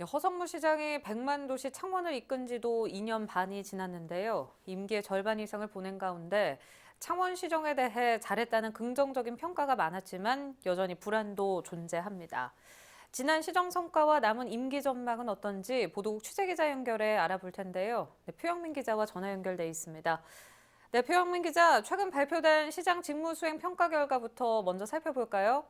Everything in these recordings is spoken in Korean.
허성무 시장이 100만 도시 창원을 이끈 지도 2년 반이 지났는데요. 임기의 절반 이상을 보낸 가운데 창원시정에 대해 잘했다는 긍정적인 평가가 많았지만 여전히 불안도 존재합니다. 지난 시정 성과와 남은 임기 전망은 어떤지 보도국 취재기자 연결해 알아볼 텐데요. 네, 표영민 기자와 전화 연결돼 있습니다. 네, 표영민 기자, 최근 발표된 시장 직무수행 평가 결과부터 먼저 살펴볼까요?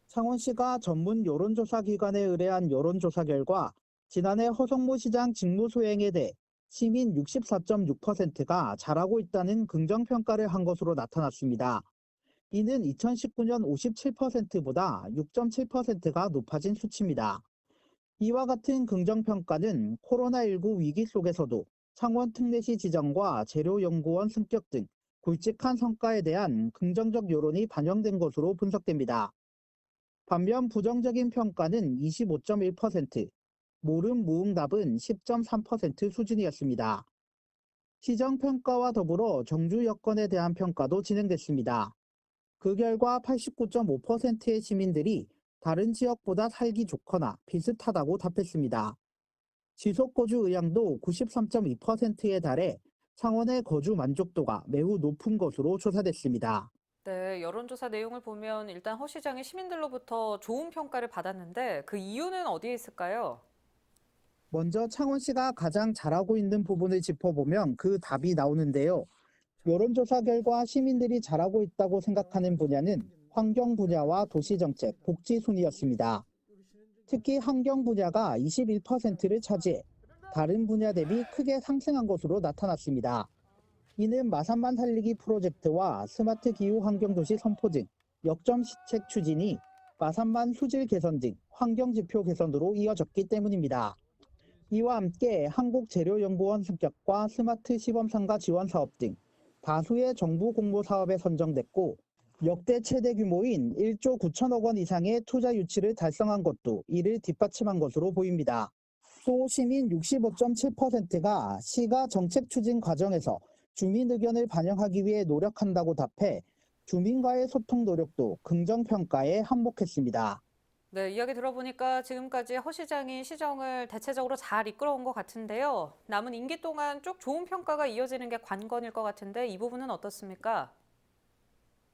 창원시가 전문 여론조사 기관에 의뢰한 여론조사 결과 지난해 허성무 시장 직무 수행에 대해 시민 64.6%가 잘하고 있다는 긍정평가를 한 것으로 나타났습니다. 이는 2019년 57%보다 6.7%가 높아진 수치입니다. 이와 같은 긍정평가는 코로나19 위기 속에서도 창원 특례시 지정과 재료연구원 승격 등 굵직한 성과에 대한 긍정적 여론이 반영된 것으로 분석됩니다. 반면 부정적인 평가는 25.1%, 모름 무응답은 10.3% 수준이었습니다. 시정평가와 더불어 정주 여건에 대한 평가도 진행됐습니다. 그 결과 89.5%의 시민들이 다른 지역보다 살기 좋거나 비슷하다고 답했습니다. 지속거주 의향도 93.2%에 달해 창원의 거주 만족도가 매우 높은 것으로 조사됐습니다. 네, 여론조사 내용을 보면 일단 허 시장이 시민들로부터 좋은 평가를 받았는데 그 이유는 어디에 있을까요? 먼저 창원시가 가장 잘하고 있는 부분을 짚어보면 그 답이 나오는데요. 여론조사 결과 시민들이 잘하고 있다고 생각하는 분야는 환경 분야와 도시정책, 복지 순이었습니다. 특히 환경 분야가 21%를 차지해 다른 분야 대비 크게 상승한 것으로 나타났습니다. 이는 마산만 살리기 프로젝트와 스마트 기후 환경도시 선포 등 역점 시책 추진이 마산만 수질 개선 등 환경 지표 개선으로 이어졌기 때문입니다. 이와 함께 한국재료연구원 승격과 스마트 시범상가 지원 사업 등 다수의 정부 공모 사업에 선정됐고 역대 최대 규모인 1조 9천억 원 이상의 투자 유치를 달성한 것도 이를 뒷받침한 것으로 보입니다. 또 시민 65.7%가 시가 정책 추진 과정에서 주민 의견을 반영하기 위해 노력한다고 답해 주민과의 소통 노력도 긍정평가에 한몫했습니다. 네, 이야기 들어보니까 지금까지 허 시장이 시정을 대체적으로 잘 이끌어온 것 같은데요. 남은 임기 동안 쭉 좋은 평가가 이어지는 게 관건일 것 같은데 이 부분은 어떻습니까?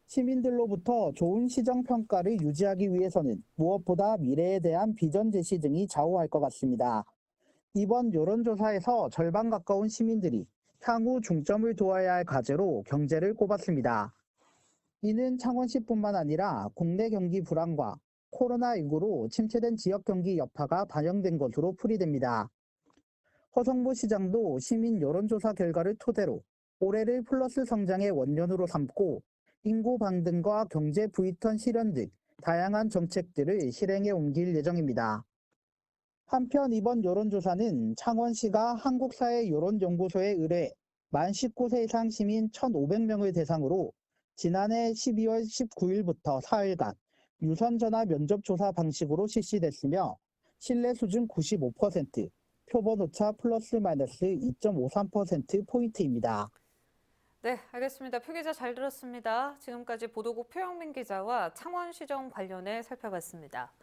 시민들로부터 좋은 시정평가를 유지하기 위해서는 무엇보다 미래에 대한 비전 제시 등이 좌우할 것 같습니다. 이번 여론조사에서 절반 가까운 시민들이 향후 중점을 두어야 할 과제로 경제를 꼽았습니다. 이는 창원시뿐만 아니라 국내 경기 불안과 코로나19로 침체된 지역 경기 여파가 반영된 것으로 풀이됩니다. 허성무 시장도 시민 여론조사 결과를 토대로 올해를 플러스 성장의 원년으로 삼고 인구 방등과 경제 부의턴 실현 등 다양한 정책들을 실행에 옮길 예정입니다. 한편 이번 여론조사는 창원시가 한국사회 여론연구소에 의뢰 만 19세 이상 시민 1,500명을 대상으로 지난해 12월 19일부터 4일간 유선전화 면접조사 방식으로 실시됐으며 신뢰 수준 95%, 표본 오차 플러스 마이너스 2.53%포인트입니다. 네, 알겠습니다. 표 기자 잘 들었습니다. 지금까지 보도국 표영민 기자와 창원시정 관련해 살펴봤습니다.